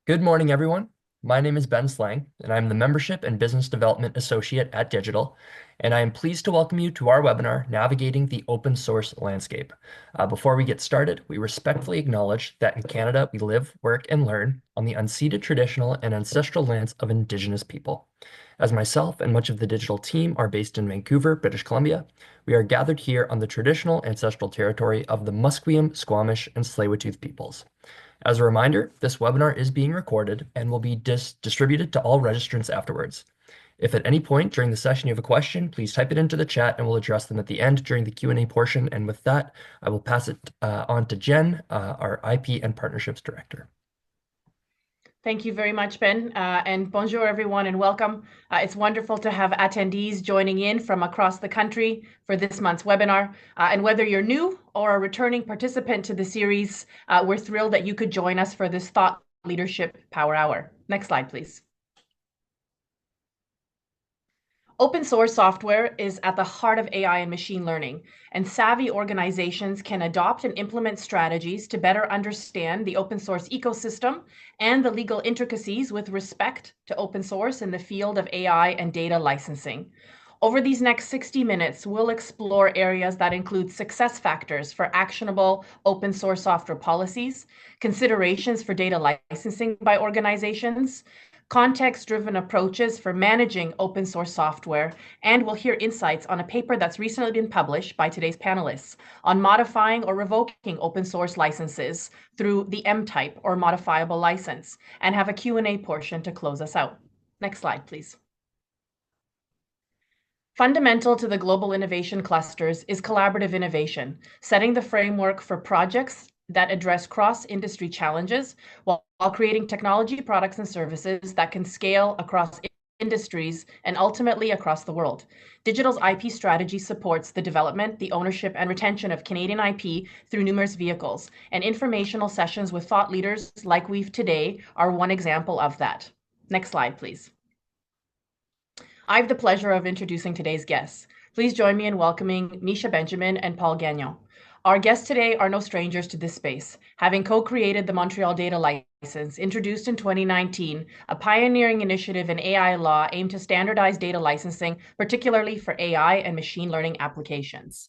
Good morning, everyone. My name is Ben Slang, and I'm the Membership and Business Development Associate at Digital, and I am pleased to welcome you to our webinar, Navigating the Open Source Landscape. Before we get started, we respectfully acknowledge that in Canada, we live, work, and learn on the unceded traditional and ancestral lands of Indigenous people. As myself and much of the Digital team are based in Vancouver, British Columbia, we are gathered here on the traditional ancestral territory of the Musqueam, Squamish, and Tsleil-Waututh peoples. As a reminder, this webinar is being recorded and will be distributed to all registrants afterwards. If at any point during the session you have a question, please type it into the chat and we'll address them at the end during the Q&A portion. And with that, I will pass it on to Jen, our IP and Partnerships Director. Thank you very much, Ben, and bonjour everyone and welcome. It's wonderful to have attendees joining in from across the country for this month's webinar. And whether you're new or a returning participant to the series, we're thrilled that you could join us for this Thought Leadership Power Hour. Next slide, please. Open source software is at the heart of AI and machine learning, and savvy organizations can adopt and implement strategies to better understand the open source ecosystem and the legal intricacies with respect to open source in the field of AI and data licensing. Over these next 60 minutes, we'll explore areas that include success factors for actionable open source software policies, considerations for data licensing by organizations, context-driven approaches for managing open source software, and we'll hear insights on a paper that's recently been published by today's panelists on modifying or revoking open source licenses through the M-type or modifiable license, and have a Q&A portion to close us out. Next slide, please. Fundamental to the global innovation clusters is collaborative innovation, setting the framework for projects that address cross-industry challenges while creating technology products and services that can scale across industries and ultimately across the world. Digital's IP strategy supports the development, the ownership, and retention of Canadian IP through numerous vehicles, and informational sessions with thought leaders like we've today are one example of that. Next slide, please. I have the pleasure of introducing today's guests. Please join me in welcoming Misha Benjamin and Paul Gagnon. Our guests today are no strangers to this space, having co-created the Montreal Data License, introduced in 2019, a pioneering initiative in AI law aimed to standardize data licensing, particularly for AI and machine learning applications.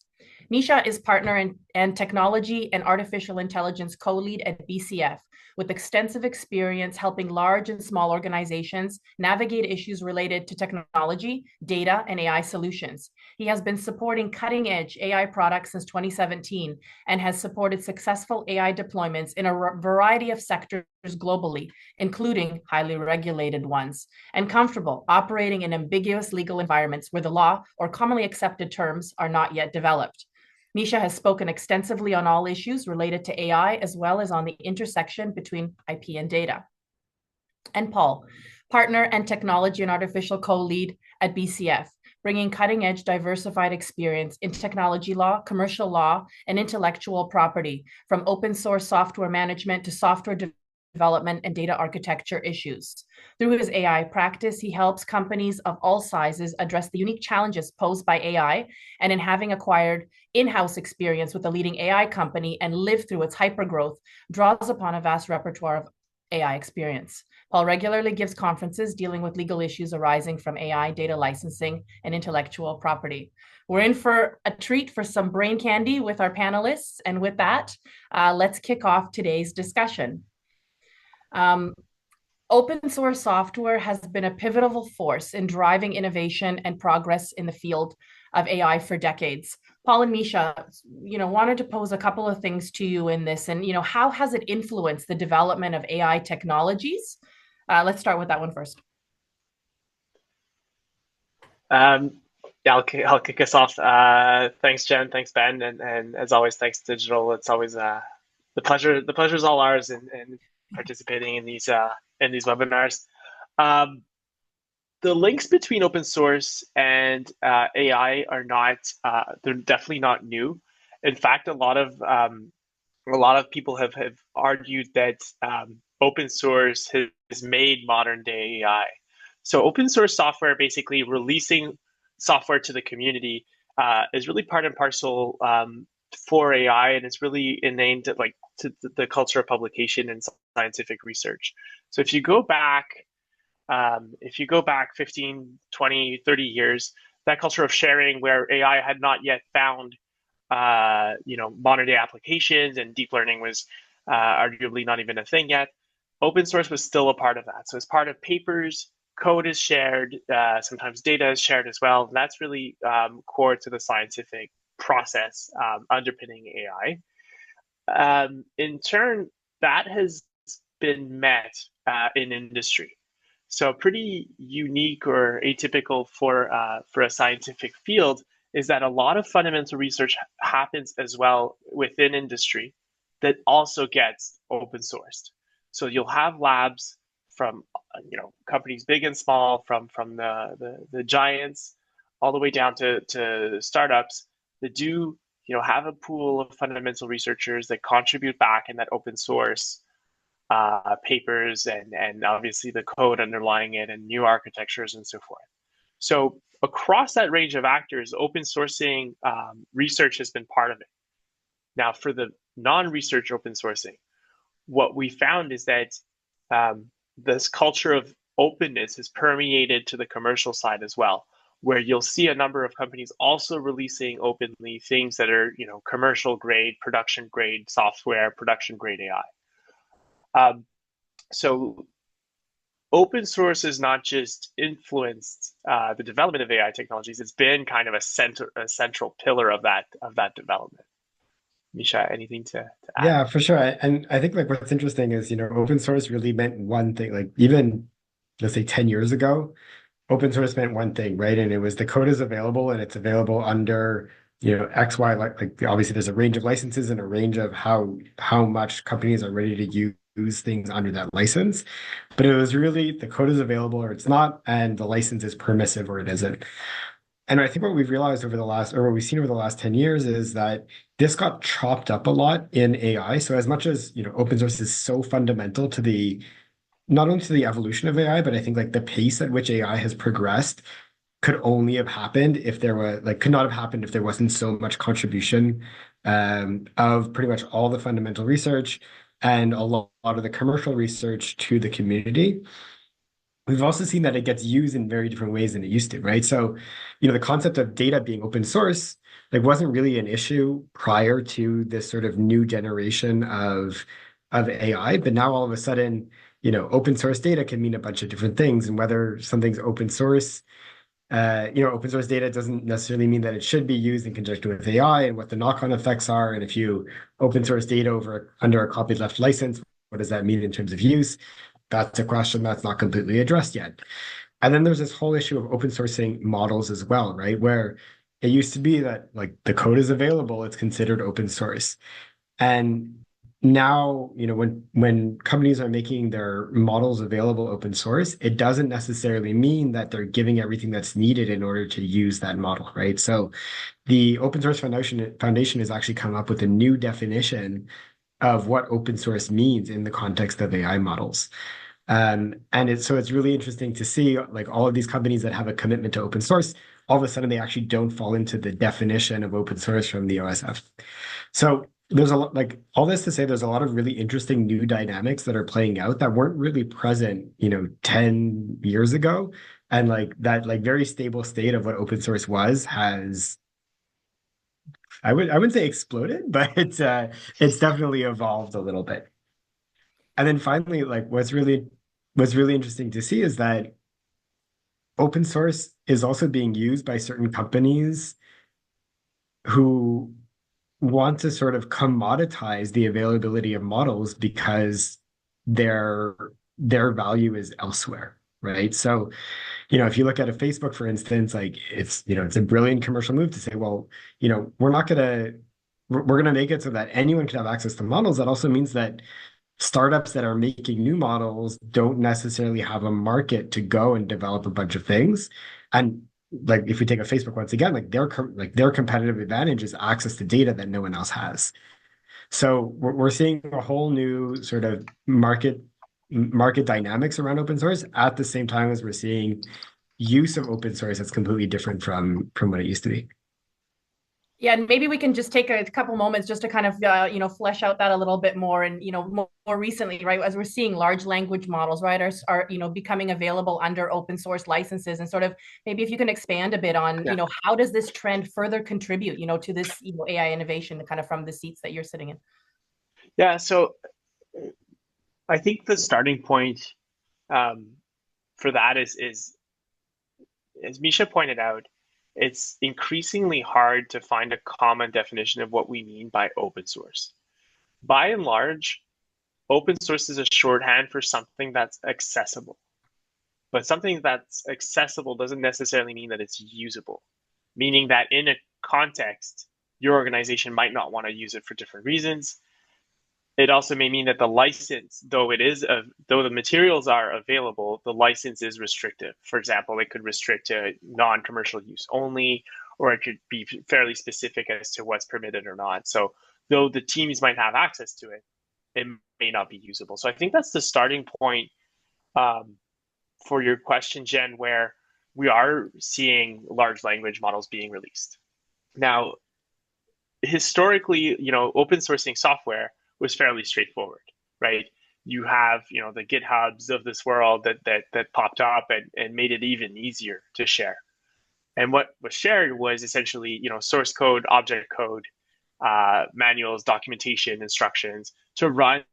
Misha is partner and technology and artificial intelligence co-lead at BCF, with extensive experience helping large and small organizations navigate issues related to technology, data, and AI solutions. He has been supporting cutting-edge AI products since 2017 and has supported successful AI deployments in a variety of sectors globally, including highly regulated ones, and comfortable operating in ambiguous legal environments where the law or commonly accepted terms are not yet developed. Misha has spoken extensively on all issues related to AI, as well as on the intersection between IP and data. And Paul, partner and technology and artificial co-lead at BCF, bringing cutting-edge diversified experience in technology law, commercial law, and intellectual property, from open source software management to software development and data architecture issues. Through his AI practice, he helps companies of all sizes address the unique challenges posed by AI, and in having acquired in-house experience with a leading AI company and lived through its hypergrowth, draws upon a vast repertoire of AI experience. Paul regularly gives conferences dealing with legal issues arising from AI, data licensing, and intellectual property. We're in for a treat for some brain candy with our panelists, and with that, let's kick off today's discussion. Open source software has been a pivotal force in driving innovation and progress in the field of AI for decades. Paul and Misha, wanted to pose a couple of things to you in this, and how has it influenced the development of AI technologies? Let's start with that one first. Yeah, I'll kick us off. Thanks, Jen. Thanks, Ben, and as always, thanks, Digital. It's always the pleasure. The pleasure is all ours in participating in these webinars. The links between open source and AI are not they're definitely not new. In fact, a lot of people have argued that open source has made modern day AI. So open source software, basically releasing software to the community, is really part and parcel for AI, and it's really ingrained to the culture of publication and scientific research. So if you go back 15, 20, 30 years, that culture of sharing where AI had not yet found modern day applications and deep learning was arguably not even a thing yet. Open source was still a part of that. So as part of papers, code is shared, sometimes data is shared as well. And that's really core to the scientific process underpinning AI. In turn, that has been met in industry. So pretty unique or atypical for a scientific field is that a lot of fundamental research happens as well within industry that also gets open sourced. So you'll have labs from companies big and small, from the giants all the way down to startups that do have a pool of fundamental researchers that contribute back in that open source papers and obviously the code underlying it and new architectures and so forth. So across that range of actors, open sourcing research has been part of it. Now, for the non-research open sourcing, what we found is that this culture of openness is permeated to the commercial side as well, where you'll see a number of companies also releasing openly things that are, commercial grade, production grade software, production grade AI. So open source has not just influenced the development of AI technologies; it's been kind of a central pillar of that development. Misha, anything to add? Yeah, for sure. And I think like what's interesting is, open source really meant one thing. Like even let's say 10 years ago, open source meant one thing, right? And it was the code is available and it's available under, X, Y, like obviously there's a range of licenses and a range of how much companies are ready to use things under that license. But it was really the code is available or it's not, and the license is permissive or it isn't. And I think what we've realized what we've seen over the last 10 years is that this got chopped up a lot in AI. So as much as, open source is so fundamental to not only to the evolution of AI, but I think like the pace at which AI has progressed could only have happened if there were could not have happened if there wasn't so much contribution of pretty much all the fundamental research and a lot of the commercial research to the community. We've also seen that it gets used in very different ways than it used to, right? So, the concept of data being open source wasn't really an issue prior to this sort of new generation of AI, but now all of a sudden, open source data can mean a bunch of different things, and whether something's open source, open source data doesn't necessarily mean that it should be used in conjunction with AI, and what the knock-on effects are, and if you open source data under a copyleft license, what does that mean in terms of use? That's a question that's not completely addressed yet. And then there's this whole issue of open sourcing models as well, right? Where it used to be that the code is available, it's considered open source. And now, when companies are making their models available open source, it doesn't necessarily mean that they're giving everything that's needed in order to use that model, right? So the Open Source Foundation has actually come up with a new definition of what open source means in the context of AI models. And it's really interesting to see all of these companies that have a commitment to open source, all of a sudden they actually don't fall into the definition of open source from the OSF. So there's a lot, all this to say, there's a lot of really interesting new dynamics that are playing out that weren't really present, 10 years ago. And that very stable state of what open source was has, I wouldn't say exploded, but it's definitely evolved a little bit. And then finally, what's really interesting to see is that open source is also being used by certain companies who want to sort of commoditize the availability of models because their value is elsewhere, right? So, if you look at a Facebook, for instance, it's a brilliant commercial move to say, well, we're gonna make it so that anyone can have access to models. That also means that startups that are making new models don't necessarily have a market to go and develop a bunch of things. And if we take a Facebook once again, their competitive advantage is access to data that no one else has. So we're seeing a whole new sort of market dynamics around open source at the same time as we're seeing use of open source that's completely different from what it used to be. Yeah, and maybe we can just take a couple moments just to kind of flesh out that a little bit more. And more recently, right, as we're seeing large language models, right, are becoming available under open source licenses, and sort of maybe if you can expand a bit on Yeah. how does this trend further contribute to this AI innovation, kind of from the seats that you're sitting in. Yeah, so I think the starting point um, for that is, as Misha pointed out, it's increasingly hard to find a common definition of what we mean by open source. By and large, open source is a shorthand for something that's accessible. But something that's accessible doesn't necessarily mean that it's usable, meaning that in a context, your organization might not want to use it for different reasons. It also may mean that the license, though the materials are available, the license is restrictive. For example, it could restrict to non-commercial use only, or it could be fairly specific as to what's permitted or not. So though the teams might have access to it, it may not be usable. So I think that's the starting point um, for your question, Jen, where we are seeing large language models being released. Now, historically, open sourcing software was fairly straightforward, right? You have, the GitHubs of this world that popped up and made it even easier to share. And what was shared was essentially, source code, object code, manuals, documentation, instructions to run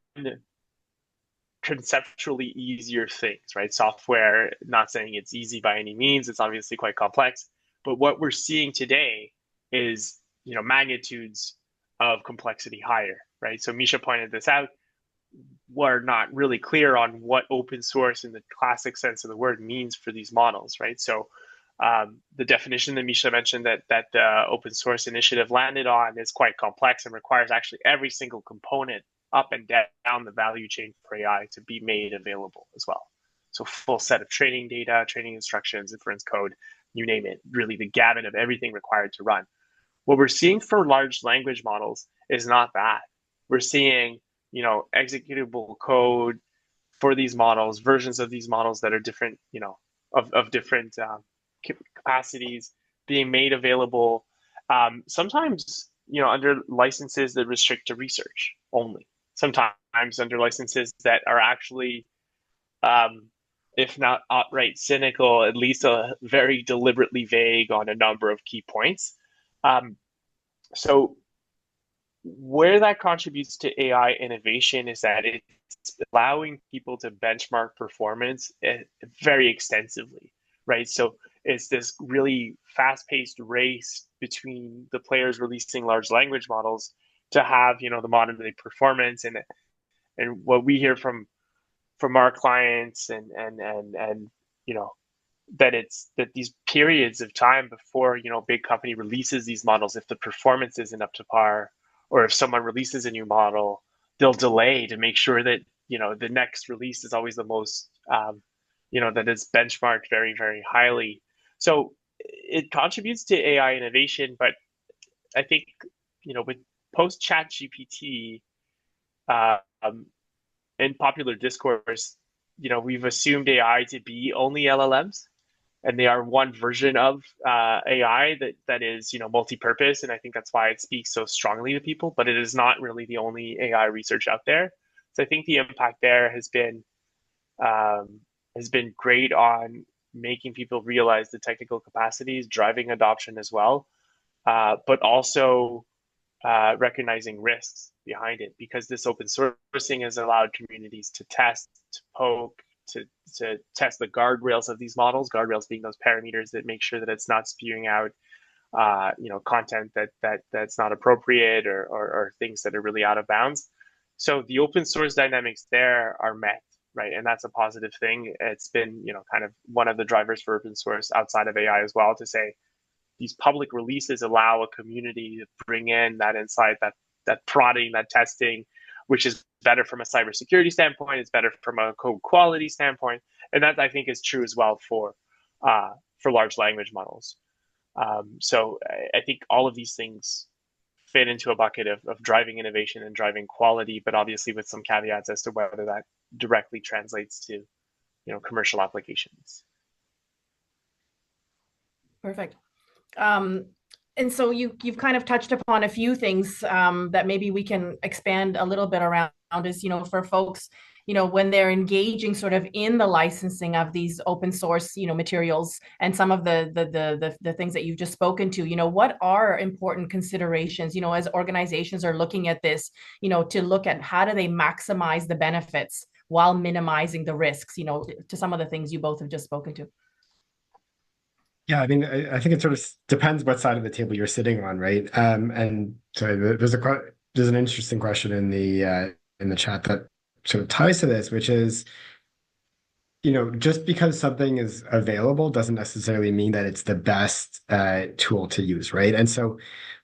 conceptually easier things, right? Software, not saying it's easy by any means, it's obviously quite complex. But what we're seeing today is, magnitudes of complexity higher, right? So Misha pointed this out. We're not really clear on what open source in the classic sense of the word means for these models, right? So the definition that Misha mentioned that the open source initiative landed on is quite complex and requires actually every single component up and down the value chain for AI to be made available as well. So full set of training data, training instructions, inference code, you name it, really the gamut of everything required to run. What we're seeing for large language models is not that. We're seeing, executable code for these models, versions of these models that are different, of different capacities being made available. Sometimes, under licenses that restrict to research only. Sometimes under licenses that are actually, if not outright cynical, at least very deliberately vague on a number of key points. So where that contributes to AI innovation is that it's allowing people to benchmark performance very extensively, right? So it's this really fast-paced race between the players releasing large language models to have, the modern day performance, and what we hear from our clients and you know that these periods of time before big company releases these models, if the performance isn't up to par, or if someone releases a new model, they'll delay to make sure that the next release is always the most that is benchmarked very, very highly. So it contributes to AI innovation, but I think with post chat GPT um, in popular discourse, we've assumed AI to be only LLMs, and they are one version of AI that is multi-purpose, and I think that's why it speaks so strongly to people. But it is not really the only AI research out there. So I think the impact there has been great on making people realize the technical capacities, driving adoption as well, but also recognizing risks behind it, because this open sourcing has allowed communities to test, to poke, to test the guardrails of these models. Guardrails being those parameters that make sure that it's not spewing out, content that's not appropriate, or things that are really out of bounds. So the open source dynamics there are met, right, and that's a positive thing. It's been kind of one of the drivers for open source outside of AI as well, to say these public releases allow a community to bring in that insight, that prodding, that testing, which is better from a cybersecurity standpoint. It's better from a code quality standpoint, and that I think is true as well for large language models. So I think all of these things fit into a bucket of driving innovation and driving quality, but obviously with some caveats as to whether that directly translates to commercial applications. Perfect. Um, And so you've kind of touched upon a few things that maybe we can expand a little bit around is, for folks, when they're engaging sort of in the licensing of these open source, materials and some of the things that you've just spoken to, what are important considerations, as organizations are looking at this, to look at how do they maximize the benefits while minimizing the risks, to some of the things you both have just spoken to. Yeah, I mean, I think it sort of depends what side of the table you're sitting on, right? And so there's an interesting question in the chat that sort of ties to this, which is, just because something is available doesn't necessarily mean that it's the best tool to use, right? And so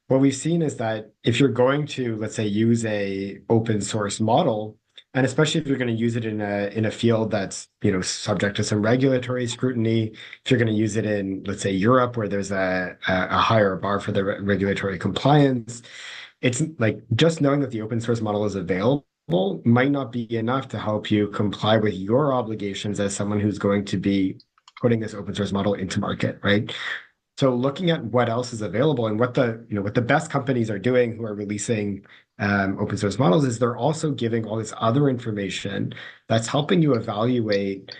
what we've seen is that if you're going to, let's say, use a open source model, and especially if you're going to use it in a field that's, subject to some regulatory scrutiny, if you're going to use it in, let's say, Europe, where there's a higher bar for the regulatory compliance, it's like just knowing that the open source model is available might not be enough to help you comply with your obligations as someone who's going to be putting this open source model into market, right? So looking at what else is available and what the best companies are doing who are releasing open source models is they're also giving all this other information that's helping you evaluate,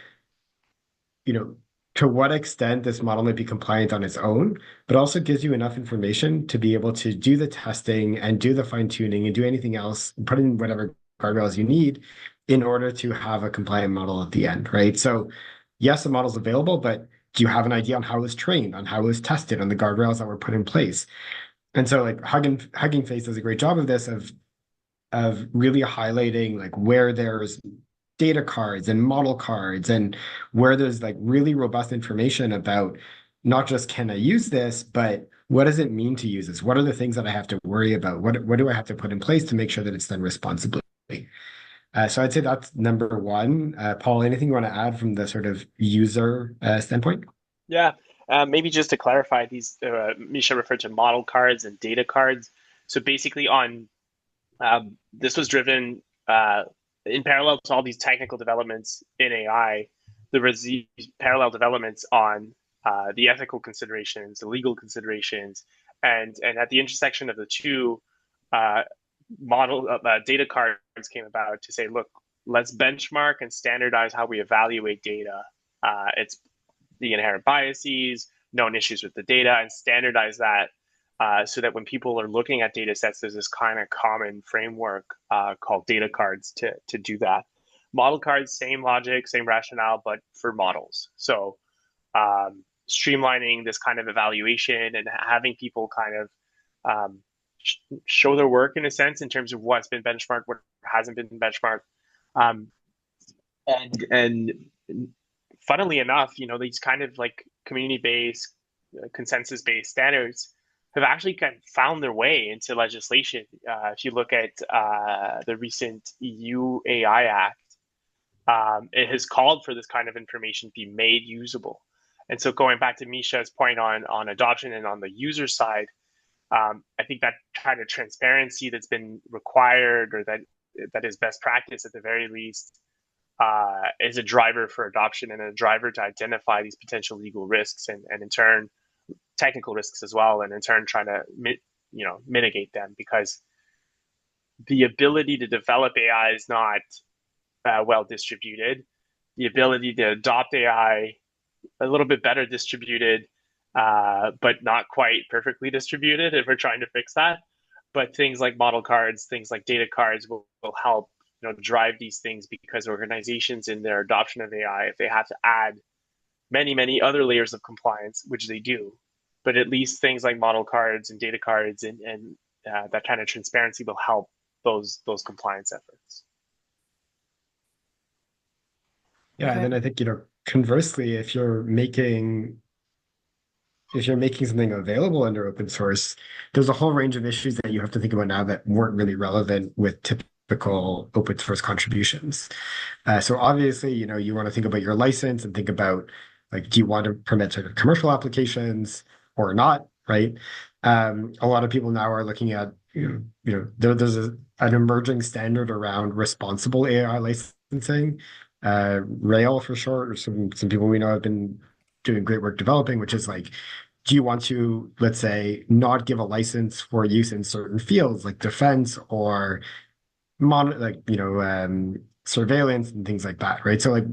to what extent this model may be compliant on its own, but also gives you enough information to be able to do the testing and do the fine tuning and do anything else, put in whatever guardrails you need in order to have a compliant model at the end, right? So yes, the model's available, but do you have an idea on how it was trained, on how it was tested, on the guardrails that were put in place? And so like Hugging Face does a great job of this, of really highlighting like where there's data cards and model cards and where there's like really robust information about not just can I use this, but what does it mean to use this? What are the things that I have to worry about? What do I have to put in place to make sure that it's done responsibly? So I'd say that's number one. Paul, anything you want to add from the sort of user standpoint? Yeah, maybe just to clarify, these Misha referred to model cards and data cards. So basically, this was driven in parallel to all these technical developments in AI. There was these parallel developments on the ethical considerations, the legal considerations, and at the intersection of the two, uh, data cards came about to say, look, let's benchmark and standardize how we evaluate data. It's the inherent biases, known issues with the data, and standardize that so that when people are looking at data sets, there's this kind of common framework called data cards to do that. Model cards, same logic, same rationale, but for models. So streamlining this kind of evaluation and having people kind of show their work in a sense in terms of what's been benchmarked, what hasn't been benchmarked. Um, and funnily enough, these kind of like community-based, consensus-based standards have actually kind of found their way into legislation. If you look at the recent EU AI Act, it has called for this kind of information to be made usable. And so going back to Misha's point on adoption and on the user side, I think that kind of transparency that's been required, or that is best practice at the very least, is a driver for adoption and a driver to identify these potential legal risks and in turn technical risks as well, and in turn trying to mitigate them, because the ability to develop AI is not well distributed. The ability to adopt AI a little bit better distributed, but not quite perfectly distributed, if we're trying to fix that. But things like model cards, things like data cards will help drive these things, because organizations in their adoption of AI, if they have to add many other layers of compliance, which they do, but at least things like model cards and data cards and that kind of transparency will help those compliance efforts. Yeah, and then I think, conversely, if you're making something available under open source, there's a whole range of issues that you have to think about now that weren't really relevant with typical open source contributions. So obviously, you want to think about your license and think about, like, do you want to permit sort of commercial applications or not, right? A lot of people now are looking at, there's an emerging standard around responsible AI licensing, Rail for short, or some people we know have been doing great work developing, which is like do you want to, let's say, not give a license for use in certain fields like defense or surveillance and things like that, right? So like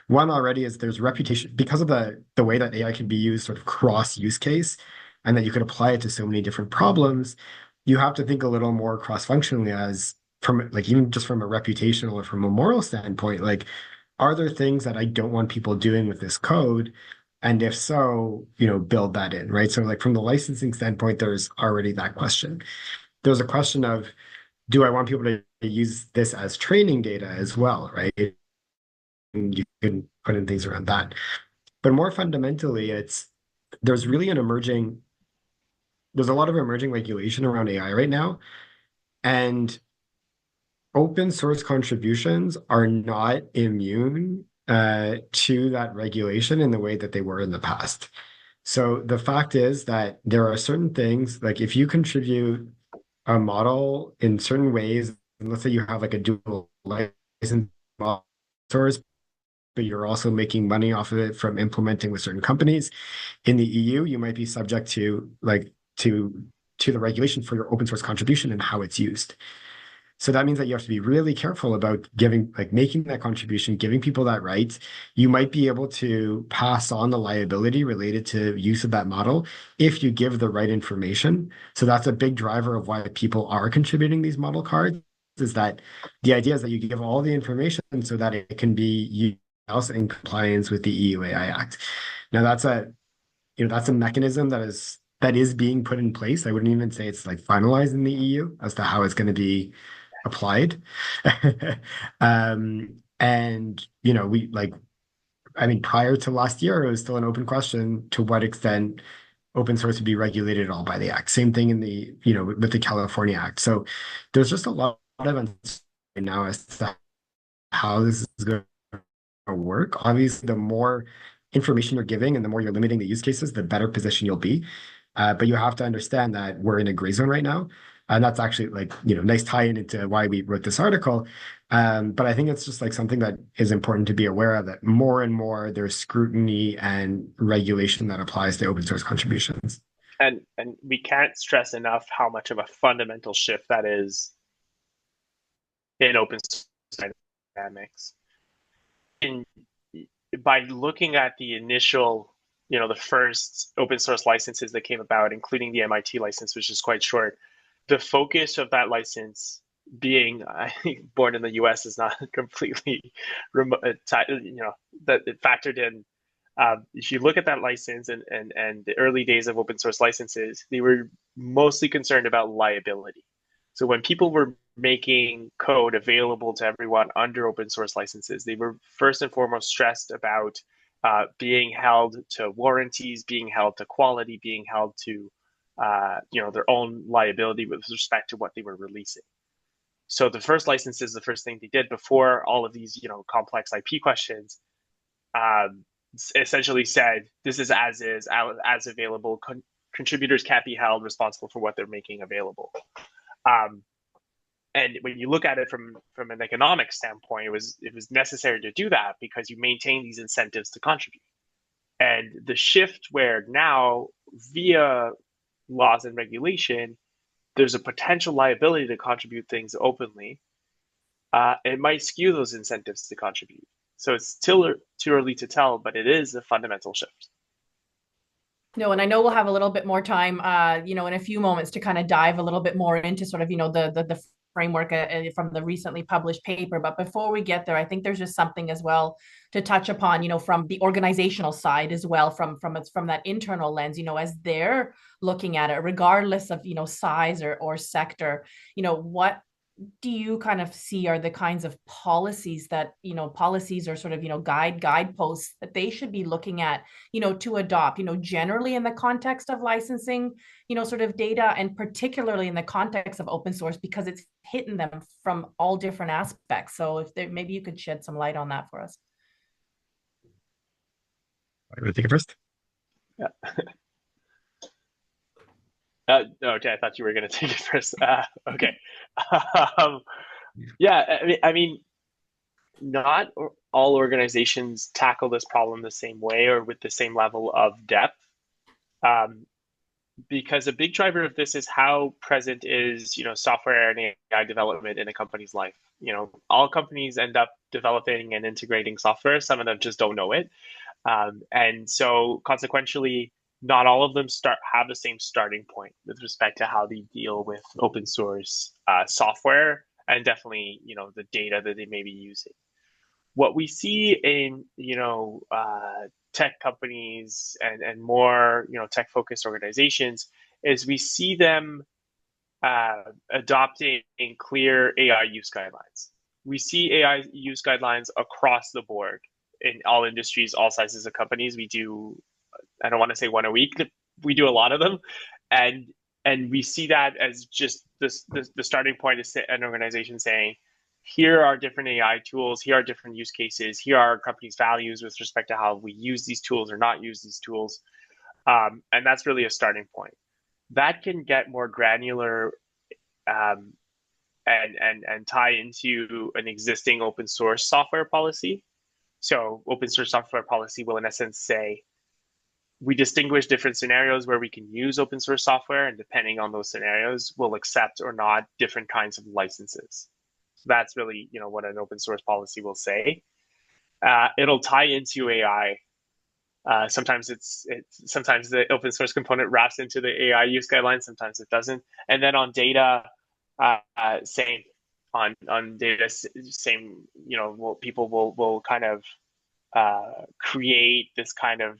one already is there's reputation because of the way that AI can be used sort of cross use case and that you could apply it to so many different problems. You have to think a little more cross-functionally as from like even just from a reputational or from a moral standpoint, like are there things that I don't want people doing with this code? And if so, build that in, right? So like from the licensing standpoint, there's already that question. There's a question of do I want people to use this as training data as well, right? And you can put in things around that. But more fundamentally, there's really there's a lot of emerging regulation around AI right now. And open source contributions are not immune to that regulation in the way that they were in the past. So the fact is that there are certain things, like if you contribute a model in certain ways, and let's say you have like a dual license model source, but you're also making money off of it from implementing with certain companies in the EU, you might be subject to to the regulation for your open source contribution and how it's used. So that means that you have to be really careful about making that contribution, giving people that right. You might be able to pass on the liability related to use of that model if you give the right information. So that's a big driver of why people are contributing these model cards, is that the idea is that you give all the information so that it can be used also in compliance with the EU AI Act. Now that's a mechanism that is being put in place. I wouldn't even say it's like finalized in the EU as to how it's going to be applied. And prior to last year, it was still an open question to what extent open source would be regulated at all by the act. Same thing with the California Act. So there's just a lot of uncertainty now as to how this is going to work. Obviously, the more information you're giving and the more you're limiting the use cases, the better position you'll be. But you have to understand that we're in a gray zone right now. And that's actually nice tie-in into why we wrote this article. But I think it's just like something that is important to be aware of, that more and more there's scrutiny and regulation that applies to open source contributions. And we can't stress enough how much of a fundamental shift that is in open source dynamics. By looking at the initial, the first open source licenses that came about, including the MIT license, which is quite short, the focus of that license being, I think, born in the US is not completely remote, that it factored in. If you look at that license and the early days of open source licenses, they were mostly concerned about liability. So when people were making code available to everyone under open source licenses, they were first and foremost stressed about being held to warranties, being held to quality, being held to their own liability with respect to what they were releasing. So the first licenses, the first thing they did before all of these complex IP questions, essentially said this is as available. Contributors can't be held responsible for what they're making available. And when you look at it from an economic standpoint, it was necessary to do that because you maintain these incentives to contribute. And the shift where now, via laws and regulation, there's a potential liability to contribute things openly. It might skew those incentives to contribute. So it's still too early to tell, but it is a fundamental shift. No, and I know we'll have a little bit more time, in a few moments to kind of dive a little bit more into sort of, the framework from the recently published paper. But before we get there, I think there's just something as well to touch upon, from the organizational side as well, from that internal lens, as they're looking at it, regardless of, size or sector, what do you kind of see are the kinds of policies that, policies or sort of, guideposts that they should be looking at, to adopt, generally in the context of licensing, sort of data, and particularly in the context of open source, because it's hitting them from all different aspects. So maybe you could shed some light on that for us. I would take it first. Yeah. Okay, I thought you were going to take it first. Okay. Yeah, I mean, not all organizations tackle this problem the same way or with the same level of depth. Because a big driver of this is how present is, software and AI development in a company's life. All companies end up developing and integrating software. Some of them just don't know it. And so consequentially, not all of them have the same starting point with respect to how they deal with open source software and definitely, the data that they may be using. What we see in, tech companies and more, tech focused organizations is we see them adopting clear AI use guidelines. We see AI use guidelines across the board in all industries, all sizes of companies. We do, I don't want to say one a week, we do a lot of them. And we see that as just the starting point is an organization saying, here are different AI tools, here are different use cases, here are our company's values with respect to how we use these tools or not use these tools. And that's really a starting point. That can get more granular um, and tie into an existing open source software policy. So open source software policy will in essence say, we distinguish different scenarios where we can use open source software, and depending on those scenarios, we'll accept or not different kinds of licenses. So that's really, what an open source policy will say. It'll tie into AI. Sometimes sometimes the open source component wraps into the AI use guidelines. Sometimes it doesn't. And then on data, same. On data, same. People will kind of create this kind of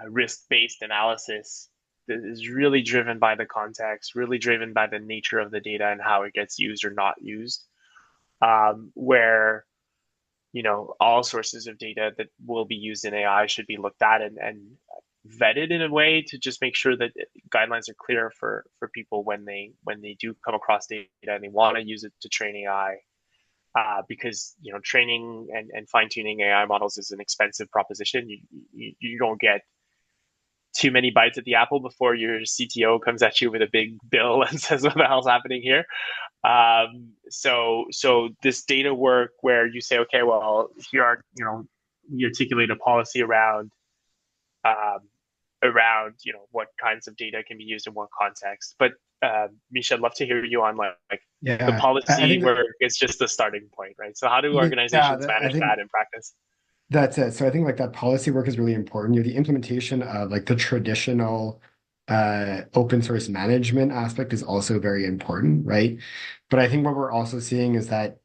risk-based analysis that is really driven by the context, really driven by the nature of the data and how it gets used or not used. Where all sources of data that will be used in AI should be looked at and vetted in a way to just make sure that guidelines are clear for people when they do come across data and they want to use it to train AI. Because training and fine tuning AI models is an expensive proposition. You don't get too many bites at the apple before your CTO comes at you with a big bill and says, "What the hell's happening here?" So this data work where you say, okay, well, here are you articulate a policy um, around what kinds of data can be used in what context. But Misha, I'd love to hear you on like the Yeah, I policy think work is just the starting point, right? So how do yeah, organizations I manage think that in practice? that's it. So I think like that policy work is really important. The implementation of like the traditional open source management aspect is also very important, right? But I think what we're also seeing is that,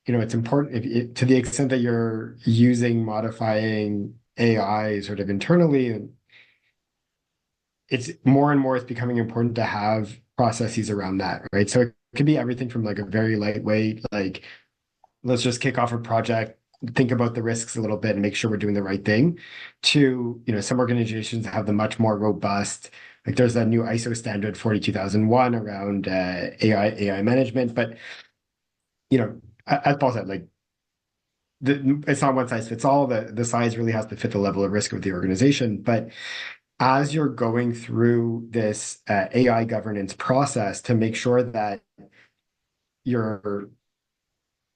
it's important to the extent that you're using modifying AI sort of internally, and it's more and more it's becoming important to have processes around that, right? So it could be everything from like a very lightweight, like let's just kick off a project, think about the risks a little bit and make sure we're doing the right thing, to, some organizations have the much more robust, like there's a new ISO standard 42001 around AI management. But, as Paul said, like it's not one size fits all. The size really has to fit the level of risk of the organization. But as you're going through this AI governance process to make sure that you're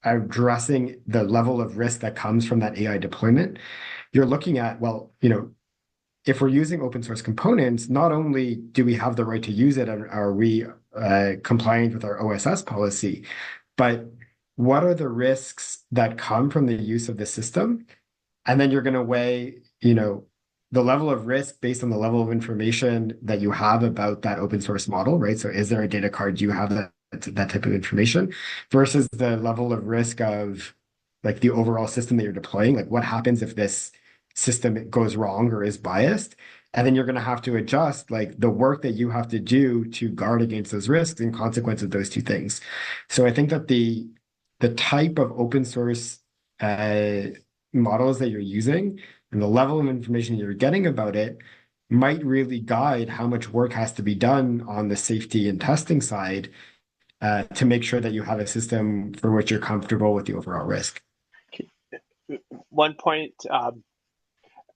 addressing the level of risk that comes from that AI deployment, you're looking at, well, if we're using open source components, not only do we have the right to use it and are we compliant with our OSS policy, but what are the risks that come from the use of the system? And then you're going to weigh, the level of risk based on the level of information that you have about that open source model, right? So is there a data card? Do you have that type of information versus the level of risk of like the overall system that you're deploying? Like what happens if this system goes wrong or is biased? And then you're going to have to adjust like the work that you have to do to guard against those risks in consequence of those two things. So I think that the type of open source models that you're using and the level of information you're getting about it might really guide how much work has to be done on the safety and testing side to make sure that you have a system for which you're comfortable with the overall risk. One point,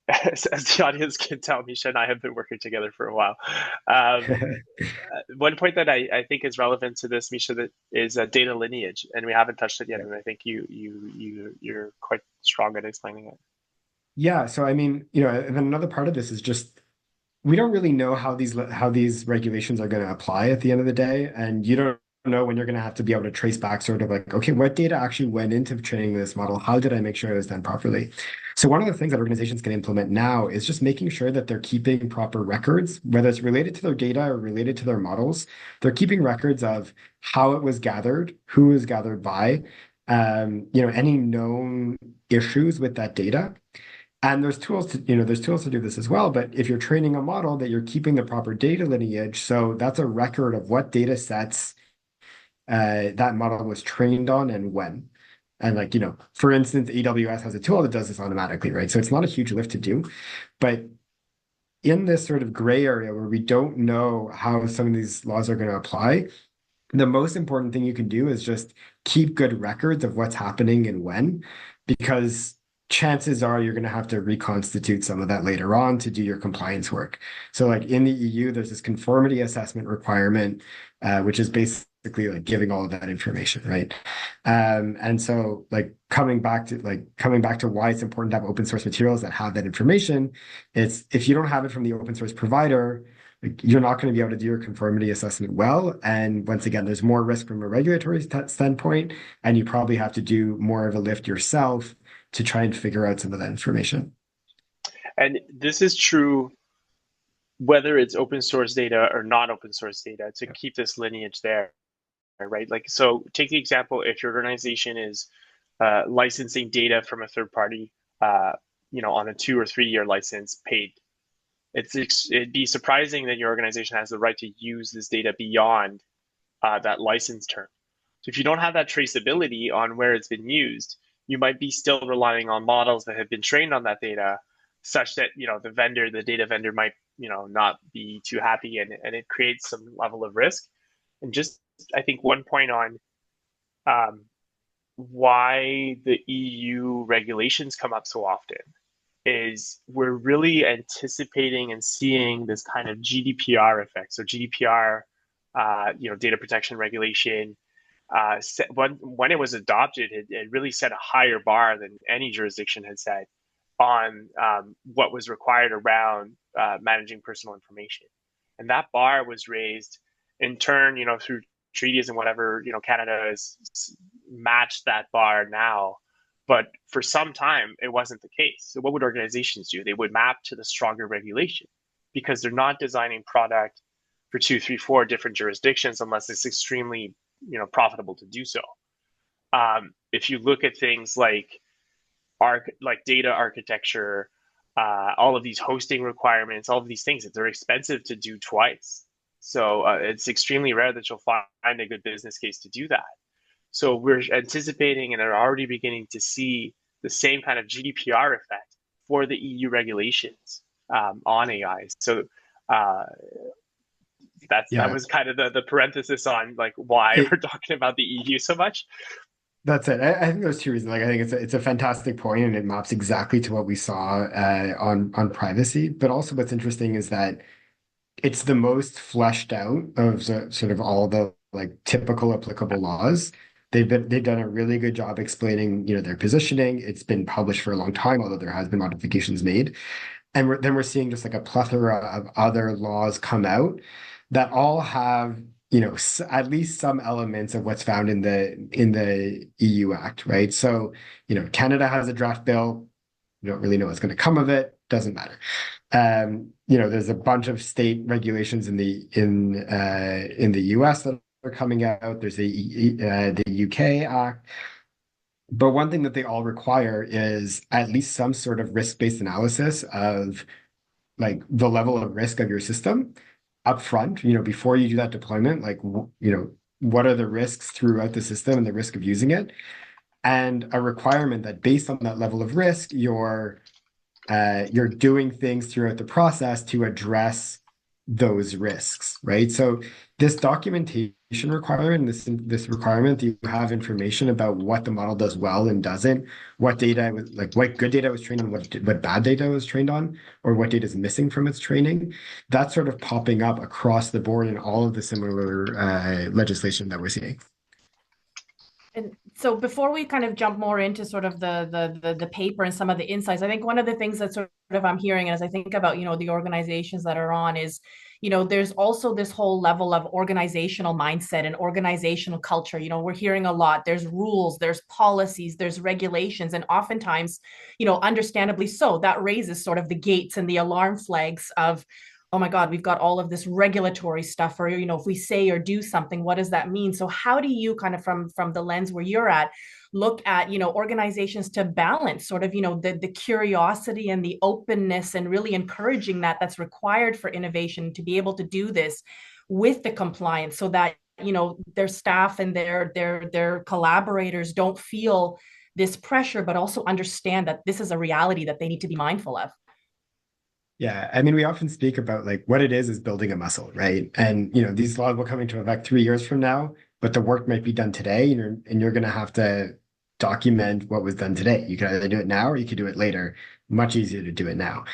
as the audience can tell, Misha and I have been working together for a while. One point that I think is relevant to this, Misha, that is a data lineage, and we haven't touched it yet. And I think you're quite strong at explaining it. Yeah, so I mean, and then another part of this is just we don't really know how these regulations are going to apply at the end of the day, and you don't know when you're going to have to be able to trace back sort of like, okay, what data actually went into training this model? How did I make sure it was done properly? So one of the things that organizations can implement now is just making sure that they're keeping proper records, whether it's related to their data or related to their models. They're keeping records of how it was gathered, who was gathered by, any known issues with that data. And there's tools to do this as well. But if you're training a model, that you're keeping the proper data lineage, so that's a record of what data sets that model was trained on and when. And like, for instance, AWS has a tool that does this automatically, right? So it's not a huge lift to do. But in this sort of gray area where we don't know how some of these laws are going to apply, the most important thing you can do is just keep good records of what's happening and when, because chances are you're going to have to reconstitute some of that later on to do your compliance work. So like in the EU, there's this conformity assessment requirement, which is basically like giving all of that information, right? And so like coming back to why it's important to have open source materials that have that information, it's if you don't have it from the open source provider, like, you're not going to be able to do your conformity assessment well. And once again, there's more risk from a regulatory standpoint, and you probably have to do more of a lift yourself to try and figure out some of that information. And this is true whether it's open source data or not open source data to keep this lineage there, right? Like, so take the example, if your organization is licensing data from a third party, on a 2 or 3 year license paid, it'd be surprising that your organization has the right to use this data beyond that license term. So if you don't have that traceability on where it's been used, you might be still relying on models that have been trained on that data, such that the data vendor might not be too happy, and it creates some level of risk. And just I think one point on why the EU regulations come up so often is we're really anticipating and seeing this kind of GDPR effect. So GDPR, data protection regulation, when it was adopted, it really set a higher bar than any jurisdiction had set on what was required around managing personal information. And that bar was raised in turn, through treaties and whatever, Canada has matched that bar now. But for some time, it wasn't the case. So what would organizations do? They would map to the stronger regulation because they're not designing product for 2, 3, 4 different jurisdictions unless it's extremely, profitable to do so. If you look at things like data architecture, all of these hosting requirements, all of these things, they're expensive to do twice. So it's extremely rare that you'll find a good business case to do that. So we're anticipating and are already beginning to see the same kind of GDPR effect for the EU regulations on AI. So that was kind of the parenthesis on like why we're talking about the EU so much. That's it. I think there's two reasons. Like, I think it's a fantastic point, and it maps exactly to what we saw on privacy. But also, what's interesting is that it's the most fleshed out of sort of all the like typical applicable laws. They've done a really good job explaining, their positioning. It's been published for a long time, although there has been modifications made. And then we're seeing just like a plethora of other laws come out that all have, at least some elements of what's found in the EU Act, right? So, Canada has a draft bill. You don't really know what's going to come of it. Doesn't matter. There's a bunch of state regulations in the US that are coming out. There's the UK Act. But one thing that they all require is at least some sort of risk-based analysis of like the level of risk of your system up front, before you do that deployment, like, what are the risks throughout the system and the risk of using it? And a requirement that based on that level of risk, you're doing things throughout the process to address those risks, right? So this documentation requirement, this requirement that you have information about what the model does well and doesn't, what data was like, what good data was trained on, what bad data was trained on, or what data is missing from its training. That's sort of popping up across the board in all of the similar legislation that we're seeing. And so before we kind of jump more into sort of the paper and some of the insights, I think one of the things that sort of I'm hearing as I think about, the organizations that are on is, there's also this whole level of organizational mindset and organizational culture. We're hearing a lot. There's rules, there's policies, there's regulations, and oftentimes, understandably so, that raises sort of the gates and the alarm flags of, oh my God, we've got all of this regulatory stuff, or if we say or do something, what does that mean? So how do you kind of from the lens where you're at look at organizations to balance sort of the curiosity and the openness and really encouraging that's required for innovation to be able to do this with the compliance so that their staff and their collaborators don't feel this pressure, but also understand that this is a reality that they need to be mindful of. Yeah, I mean, we often speak about like what it is building a muscle, right? And these laws will come into effect 3 years from now, but the work might be done today, and you're going to have to document what was done today. You can either do it now or you could do it later. Much easier to do it now,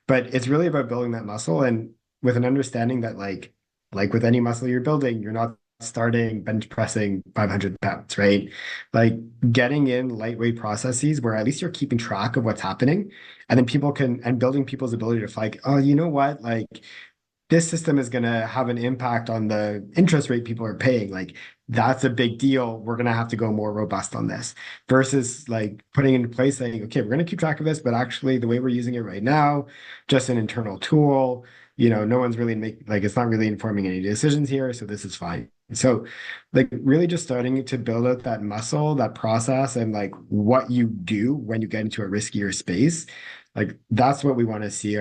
but it's really about building that muscle and with an understanding that like with any muscle you're building, you're not starting bench pressing 500 pounds, right? Like getting in lightweight processes where at least you're keeping track of what's happening and then people can and building people's ability to like, oh, you know what, like this system is going to have an impact on the interest rate people are paying, like that's a big deal, we're going to have to go more robust on this versus like putting into place saying, okay, we're going to keep track of this, but actually the way we're using it right now, just an internal tool, no one's really like it's not really informing any decisions here, so this is fine. So like really just starting to build out that muscle, that process, and like what you do when you get into a riskier space, like that's what we want to see.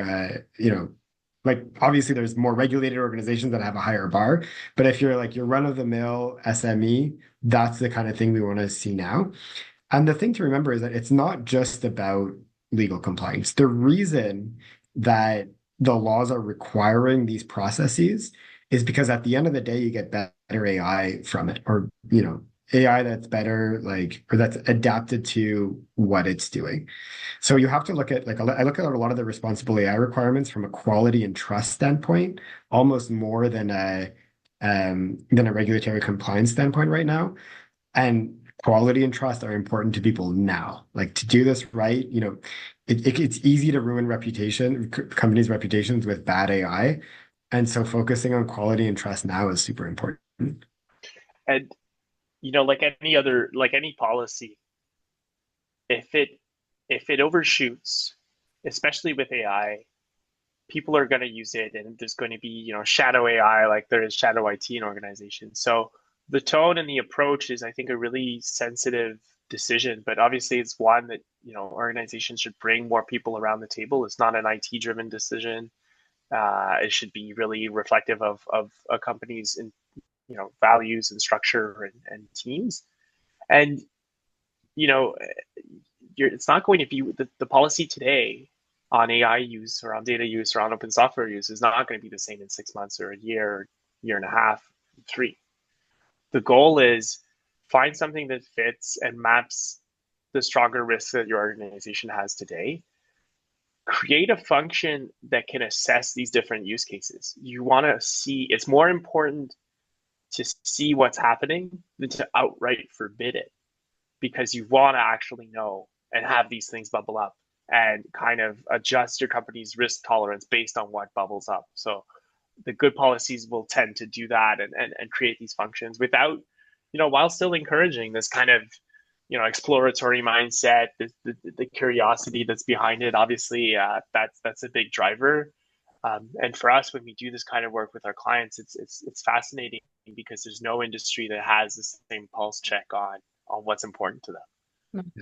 Like obviously there's more regulated organizations that have a higher bar, but if you're like your run-of-the-mill SME, that's the kind of thing we want to see now. And the thing to remember is that it's not just about legal compliance. The reason that the laws are requiring these processes is because at the end of the day, you get better AI from it, or AI that's better, like, or that's adapted to what it's doing. So you have to look at like I look at a lot of the responsible AI requirements from a quality and trust standpoint, almost more than a regulatory compliance standpoint right now. And quality and trust are important to people now. Like to do this right, it's easy to ruin companies' reputations with bad AI. And so focusing on quality and trust now is super important. And like any policy, if it overshoots, especially with AI, people are going to use it, and there's going to be shadow AI like there is shadow IT in organizations. So the tone and the approach is, I think, a really sensitive decision, but obviously it's one that organizations should bring more people around the table. It's not an IT driven decision. It should be really reflective of a company's values and structure and teams. And you know it's not going to be the policy today on AI use or on data use or on open software use is not going to be the same in 6 months or a year, year and a half, 3. The goal is find something that fits and maps the stronger risks that your organization has today. Create a function that can assess these different use cases. You want to see, it's more important to see what's happening than to outright forbid it, because you want to actually know and have these things bubble up and kind of adjust your company's risk tolerance based on what bubbles up. So the good policies will tend to do that and create these functions without, while still encouraging this kind of, exploratory mindset, the curiosity that's behind it. Obviously, that's a big driver. And for us, when we do this kind of work with our clients, it's fascinating because there's no industry that has the same pulse check on what's important to them.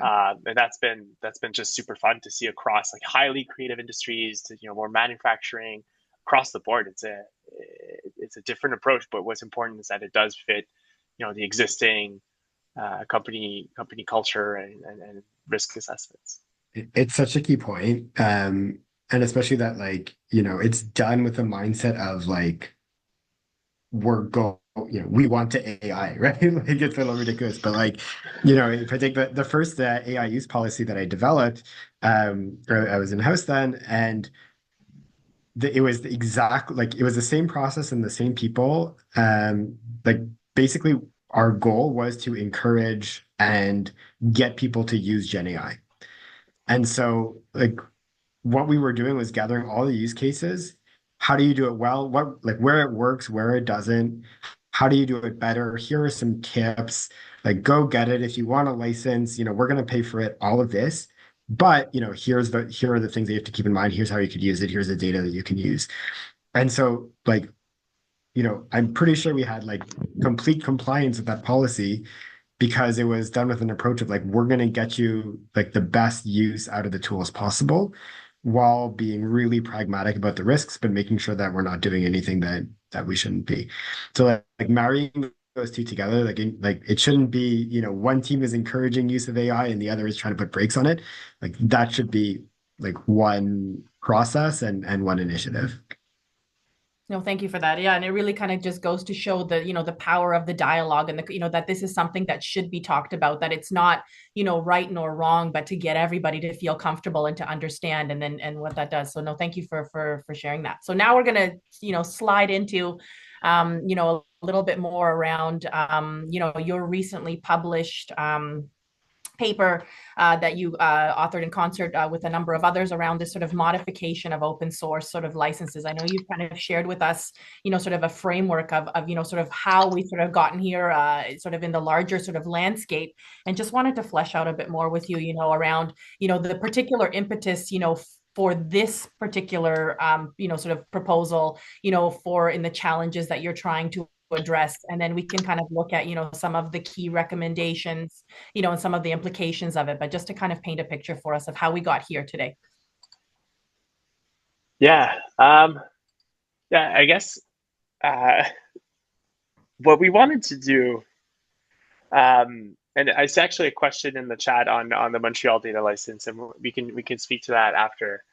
And that's been just super fun to see across like highly creative industries to more manufacturing across the board. It's a different approach, but what's important is that it does fit the existing company culture and risk assessments. It's such a key point. And especially that like, it's done with a mindset of like we're go we want to AI, right? Like it's a little ridiculous, but like, if I take the first AI use policy that I developed, or I was in house then, and it was the exact like it was the same process and the same people. Like basically our goal was to encourage and get people to use Gen AI. And so, like, what we were doing was gathering all the use cases. How do you do it well? What, like, where it works, where it doesn't? How do you do it better? Here are some tips. Like, go get it. If you want a license, we're going to pay for it, all of this. But, here are the things that you have to keep in mind. Here's how you could use it. Here's the data that you can use. And so, like, I'm pretty sure we had like complete compliance with that policy because it was done with an approach of like, we're going to get you like the best use out of the tools possible while being really pragmatic about the risks, but making sure that we're not doing anything that we shouldn't be. So like marrying those two together, like it shouldn't be, one team is encouraging use of AI and the other is trying to put brakes on it. Like that should be like one process and one initiative. No, thank you for that. Yeah, and it really kind of just goes to show the, the power of the dialogue and that this is something that should be talked about, that it's not, right nor wrong, but to get everybody to feel comfortable and to understand and what that does. So no, thank you for sharing that. So now we're gonna, slide into a little bit more around your recently published paper that you authored in concert with a number of others around this sort of modification of open source sort of licenses. I know you've kind of shared with us, sort of a framework of sort of how we sort of gotten here, sort of in the larger sort of landscape, and just wanted to flesh out a bit more with you, around, the particular impetus, for this particular, sort of proposal, for in the challenges that you're trying to address, and then we can kind of look at some of the key recommendations, and some of the implications of it, but just to kind of paint a picture for us of how we got here today. Yeah. Yeah, I guess uh, what we wanted to do, and it's actually a question in the chat on the Montreal data license, and we can speak to that after.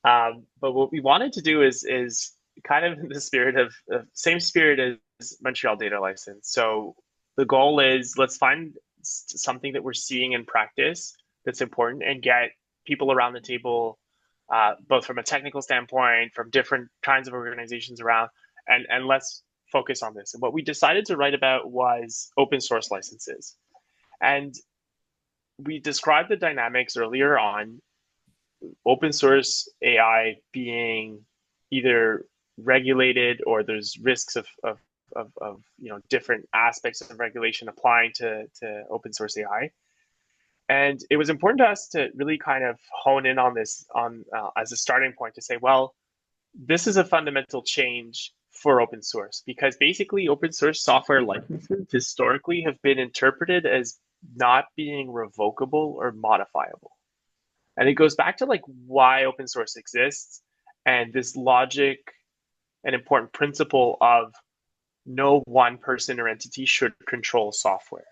But what we wanted to do is kind of in the spirit of same spirit as Montreal data license. So the goal is, let's find something that we're seeing in practice that's important and get people around the table, both from a technical standpoint, from different kinds of organizations around, and let's focus on this. And what we decided to write about was open source licenses. And we described the dynamics earlier on, open source AI being either regulated or there's risks of different aspects of regulation applying to open source AI. And it was important to us to really kind of hone in on this as a starting point to say, well, this is a fundamental change for open source, because basically open source software licenses historically have been interpreted as not being revocable or modifiable. And it goes back to like why open source exists and this logic and important principle of no one person or entity should control software.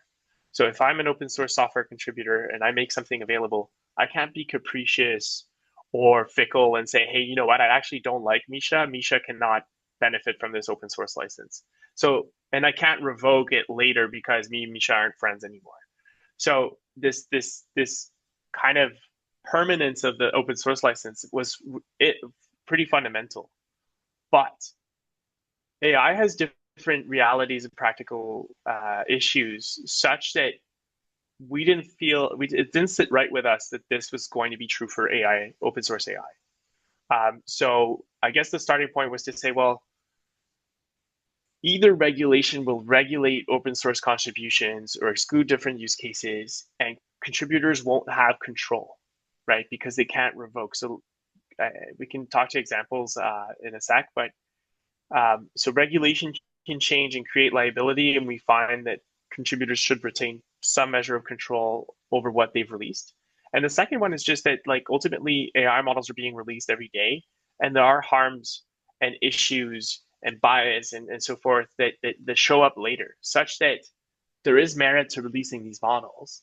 So if I'm an open source software contributor and I make something available, I can't be capricious or fickle and say, hey, you know what, I actually don't like Misha. Misha cannot benefit from this open source license. So, and I can't revoke it later because me and Misha aren't friends anymore. So this kind of permanence of the open source license was pretty fundamental. But AI has different realities and practical issues such that it didn't sit right with us that this was going to be true for AI, open source AI. So I guess the starting point was to say, well, either regulation will regulate open source contributions or exclude different use cases, and contributors won't have control, right? Because they can't revoke. So we can talk to examples in a sec, but so regulation can change and create liability, and we find that contributors should retain some measure of control over what they've released. And the second one is just that, like, ultimately AI models are being released every day, and there are harms and issues and bias and so forth that show up later, such that there is merit to releasing these models.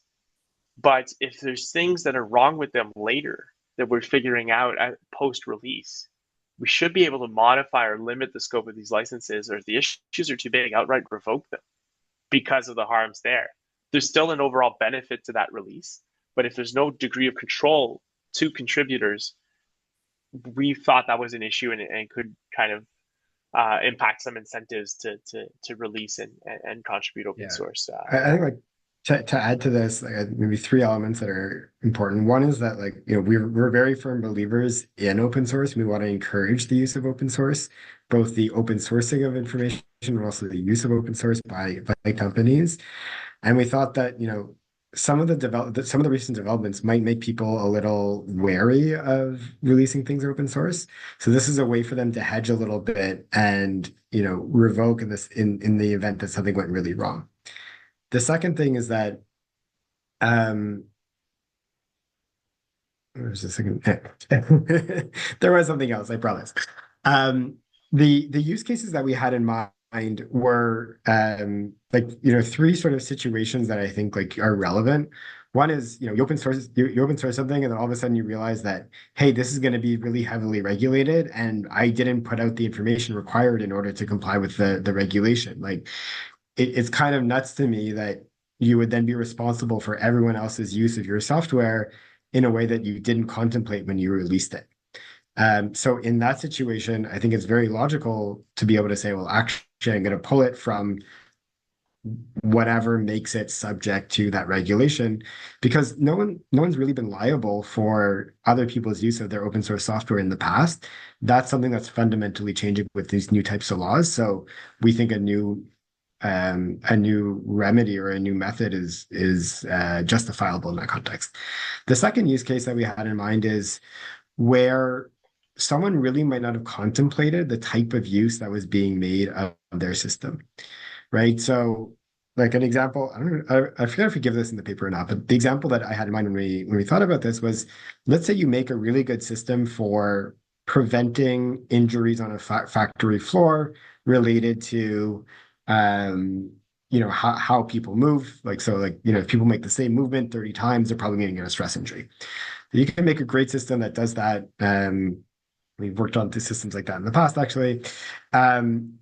But if there's things that are wrong with them later that we're figuring out at post-release, we should be able to modify or limit the scope of these licenses, or if the issues are too big, outright revoke them because of the harms there. There's still an overall benefit to that release, but if there's no degree of control to contributors, we thought that was an issue and could kind of impact some incentives to release and contribute open Yeah. source I think AI. like to add to this, like maybe three elements that are important. One is that like, we're very firm believers in open source. We want to encourage the use of open source, both the open sourcing of information and also the use of open source by companies. And we thought that, some of the recent developments might make people a little wary of releasing things open source. So this is a way for them to hedge a little bit and, revoke in the event that something went really wrong. The second thing is that um there's a second there was something else, I promise. Um the use cases that we had in mind were like three sort of situations that I think like are relevant. One is you open source something and then all of a sudden you realize that, hey, this is going to be really heavily regulated and I didn't put out the information required in order to comply with the regulation. Like it's kind of nuts to me that you would then be responsible for everyone else's use of your software in a way that you didn't contemplate when you released it. So in that situation, I think it's very logical to be able to say, well, actually, I'm going to pull it from whatever makes it subject to that regulation, because no one's really been liable for other people's use of their open source software in the past. That's something that's fundamentally changing with these new types of laws. So we think a new remedy or a new method is justifiable in that context. The second use case that we had in mind is where someone really might not have contemplated the type of use that was being made of their system, right? So, like an example, I don't know, I forget if we give this in the paper or not, but the example that I had in mind when we thought about this was, let's say you make a really good system for preventing injuries on a factory floor related to how people move. Like, so like, if people make the same movement 30 times, they're probably going to get a stress injury. You can make a great system that does that. We've worked on systems like that in the past, actually. Um,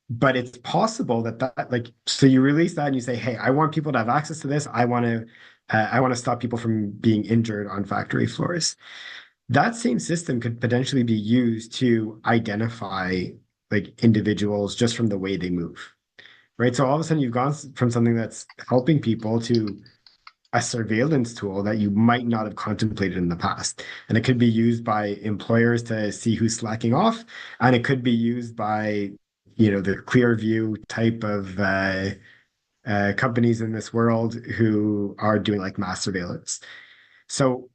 but it's possible that like, so you release that and you say, hey, I want people to have access to this. I want to stop people from being injured on factory floors. That same system could potentially be used to identify like individuals just from the way they move, right? So all of a sudden you've gone from something that's helping people to a surveillance tool that you might not have contemplated in the past. And it could be used by employers to see who's slacking off. And it could be used by, the clear view type of companies in this world who are doing like mass surveillance. So,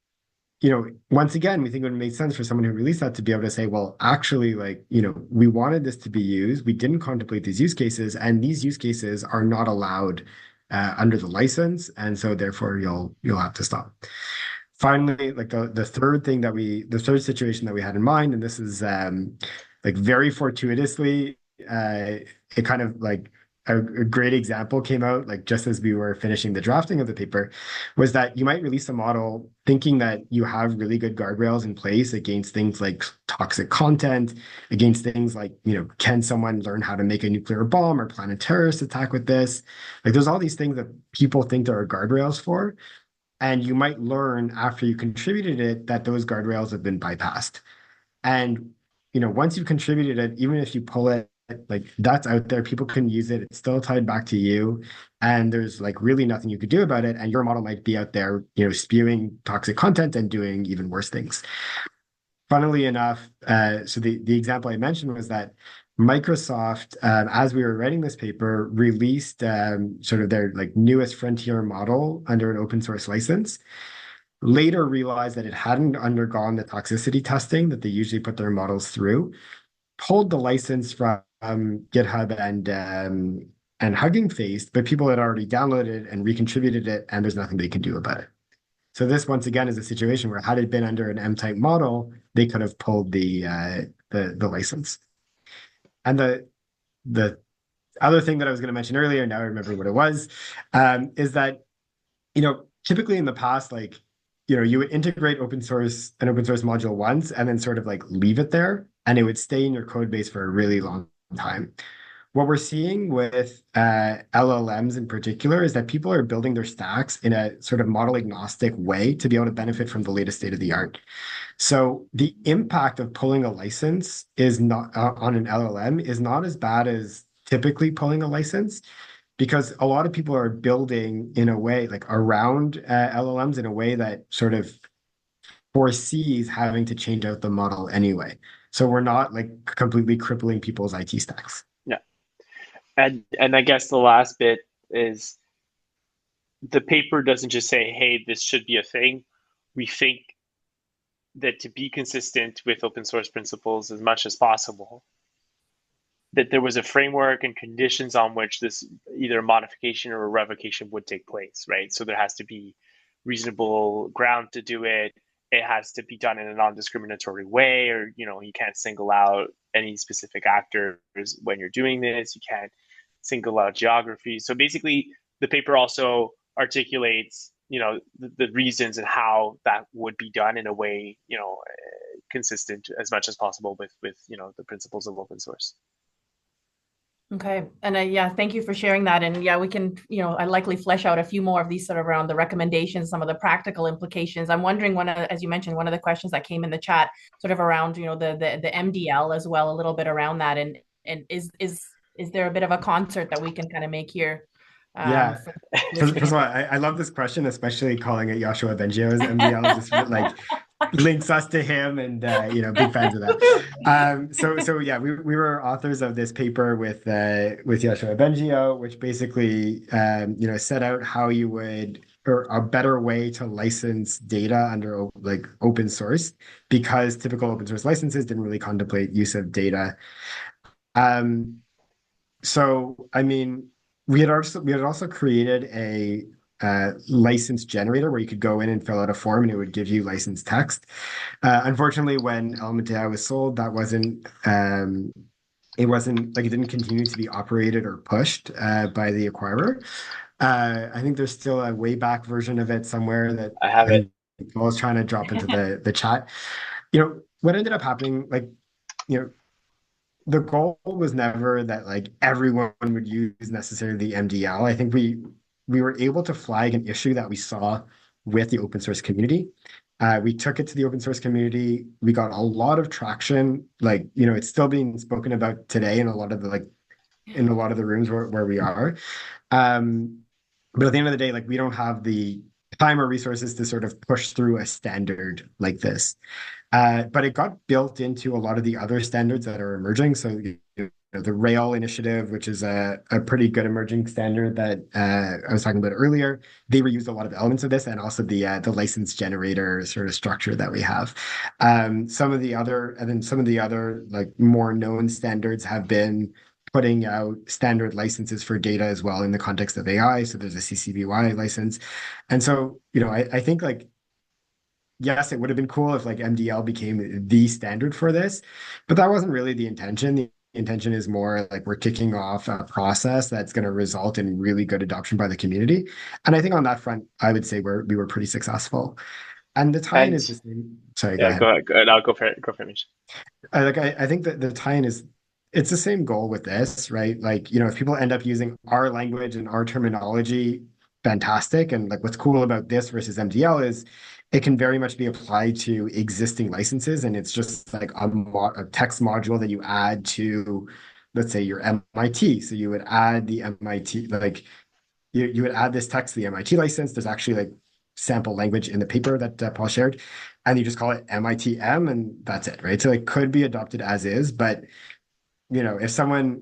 once again, we think it would make sense for someone who released that to be able to say, well, actually, like, we wanted this to be used. We didn't contemplate these use cases, and these use cases are not allowed under the license, and so therefore you'll have to stop. Finally, like the third situation that we had in mind, and this is like very fortuitously, it kind of like a great example came out like just as we were finishing the drafting of the paper, was that you might release a model thinking that you have really good guardrails in place against things like toxic content, against things like, can someone learn how to make a nuclear bomb or plan a terrorist attack with this? Like there's all these things that people think there are guardrails for. And you might learn after you contributed it that those guardrails have been bypassed. And, once you've contributed it, even if you pull it, like that's out there, people can use it. It's still tied back to you. And there's like really nothing you could do about it. And your model might be out there, spewing toxic content and doing even worse things. Funnily enough, so the example I mentioned was that Microsoft, as we were writing this paper, released sort of their like newest frontier model under an open source license. Later realized that it hadn't undergone the toxicity testing that they usually put their models through. Pulled the license from GitHub and Hugging Face, but people had already downloaded and recontributed it, and there's nothing they can do about it. So this once again is a situation where had it been under an M-type model, they could have pulled the license. And the other thing that I was going to mention earlier, now I remember what it was, is that typically in the past, like you would integrate an open source module once and then sort of like leave it there, and it would stay in your code base for a really long time. what we're seeing with LLMs in particular is that people are building their stacks in a sort of model agnostic way to be able to benefit from the latest state of the art. So the impact of pulling a license is not on an LLM is not as bad as typically pulling a license because a lot of people are building in a way like around LLMs in a way that sort of foresees having to change out the model anyway. So we're not like completely crippling people's IT stacks. Yeah. And I guess the last bit is the paper doesn't just say, hey, this should be a thing. We think that to be consistent with open source principles as much as possible, that there was a framework and conditions on which this either a modification or a revocation would take place, right? So there has to be reasonable ground to do it. It has to be done in a non-discriminatory way, or you can't single out any specific actors when you're doing this. You can't single out geography. So basically, the paper also articulates, the reasons and how that would be done in a way, consistent as much as possible with the principles of open source. Okay. And yeah, thank you for sharing that. And yeah, we can, I likely flesh out a few more of these sort of around the recommendations, some of the practical implications. I'm wondering as you mentioned, one of the questions that came in the chat sort of around, the MDL as well, a little bit around that. And is there a bit of a concert that we can kind of make here? Yeah. For First listening? of all, I love this question, especially calling it Joshua Bengio's MDL, just like links us to him and big fans of that. So yeah, we were authors of this paper with Joshua Bengio, which basically set out how you would or a better way to license data under like open source because typical open source licenses didn't really contemplate use of data. Um, so I mean, we had also created a license generator where you could go in and fill out a form and it would give you license text. Unfortunately, when Element AI was sold, that wasn't it wasn't like it didn't continue to be operated or pushed by the acquirer. I think there's still a way back version of it somewhere that I have I it. think I was trying to drop into the chat. What ended up happening, like, you know, the goal was never that like everyone would use necessarily the MDL. I think we were able to flag an issue that we saw with the open source community. We took it to the open source community. We got a lot of traction. Like, it's still being spoken about today in a lot of the rooms where we are. Um, but at the end of the day, like we don't have the time or resources to sort of push through a standard like this. But it got built into a lot of the other standards that are emerging. So the Rail initiative, which is a pretty good emerging standard that I was talking about earlier, they reused a lot of elements of this, and also the license generator sort of structure that we have. Some of the other like more known standards have been putting out standard licenses for data as well in the context of AI. So there's a CC BY license, and so I think like yes, it would have been cool if like MDL became the standard for this, but that wasn't really the intention. The intention is more like we're kicking off a process that's going to result in really good adoption by the community. And I think on that front, I would say we were pretty successful. And the tie-in And is the same. Sorry, go yeah, ahead. go ahead. I'll go for it. Go for it, Misha. I think that the tie-in is it's the same goal with this, right? Like, if people end up using our language and our terminology, fantastic. And like what's cool about this versus MDL is it can very much be applied to existing licenses. And it's just like a text module that you add to, let's say, your MIT. So you would add the MIT, like you would add this text to the MIT license. There's actually like sample language in the paper that Paul shared, and you just call it MITM, and that's it, right? So it could be adopted as is, but if someone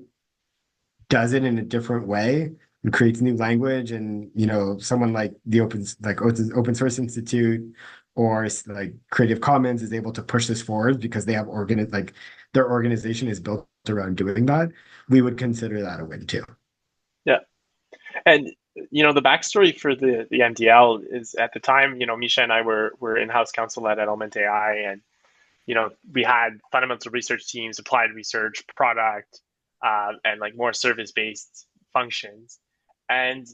does it in a different way and creates new language, and someone like the open source institute or like Creative Commons is able to push this forward because they have like their organization is built around doing that, we would consider that a win too. Yeah. And the backstory for the MDL is at the time, Misha and I were in-house counsel at Element AI, and we had fundamental research teams, applied research, product, and like more service-based functions. And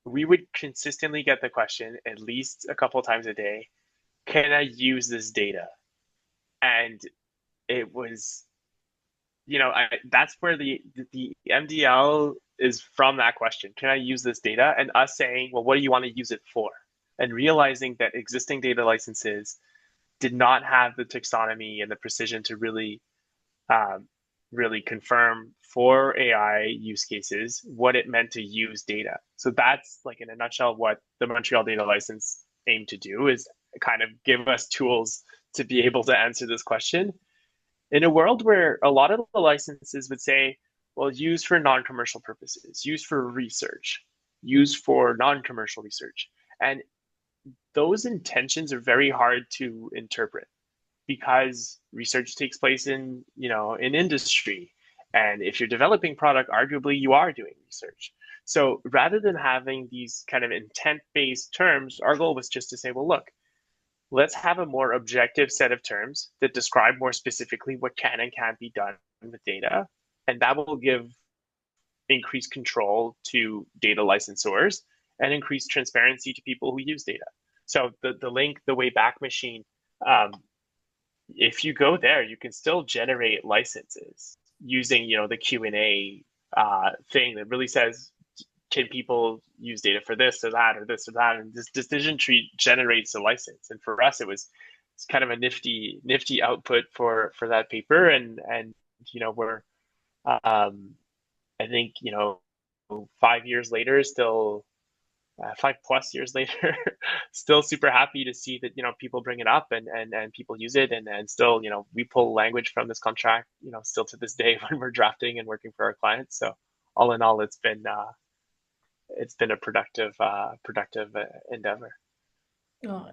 we would consistently get the question at least a couple of times a day, can I use this data? And it was that's where the MDL is from that question. Can I use this data? And us saying, well, what do you want to use it for? And realizing that existing data licenses did not have the taxonomy and the precision to um, really confirm for AI use cases what it meant to use data. So that's like in a nutshell what the Montreal Data License aimed to do is kind of give us tools to be able to answer this question in a world where a lot of the licenses would say, well, use for non-commercial purposes, use for research, use for non-commercial research. And those intentions are very hard to interpret because research takes place in industry. And if you're developing product, arguably you are doing research. So rather than having these kind of intent-based terms, our goal was just to say, well, look, let's have a more objective set of terms that describe more specifically what can and can't be done with data. And that will give increased control to data licensors and increased transparency to people who use data. So the link, the Wayback Machine, um, if you go there, you can still generate licenses using, the Q&A thing that really says, can people use data for this or that or this or that? And this decision tree generates a license. And for us, it's kind of a nifty output for that paper. And we're I think 5 years later, still 5+ years later, still super happy to see that people bring it up and people use it and still we pull language from this contract still to this day when we're drafting and working for our clients. So all in all, it's been a productive endeavor.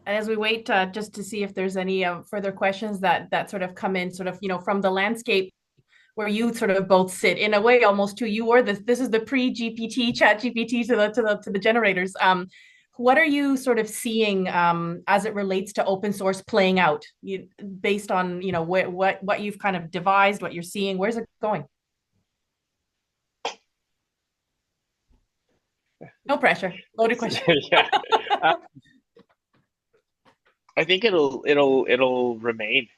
As we wait just to see if there's any further questions that sort of come in, sort of from the landscape where you sort of both sit in a way, almost to you or this is the pre-GPT chat GPT to the generators. What are you sort of seeing as it relates to open source playing out, based on what you've kind of devised, what you're seeing? Where's it going? No pressure. Loaded question. Yeah. Uh, I think it'll remain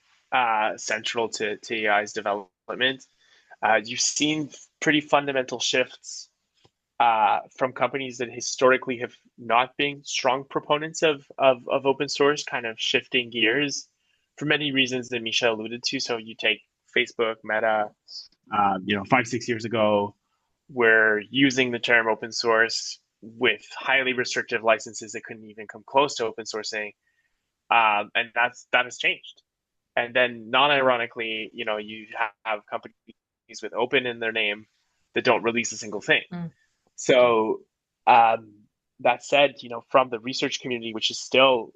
central to AI's development. You've seen pretty fundamental shifts from companies that historically have not been strong proponents of open source, kind of shifting gears for many reasons that Misha alluded to. So you take Facebook, Meta, 5, 6 years ago, we're using the term open source with highly restrictive licenses that couldn't even come close to open sourcing, and that has changed. And then, non-ironically, you have companies with open in their name that don't release a single thing. Mm. So that said, from the research community, which is still,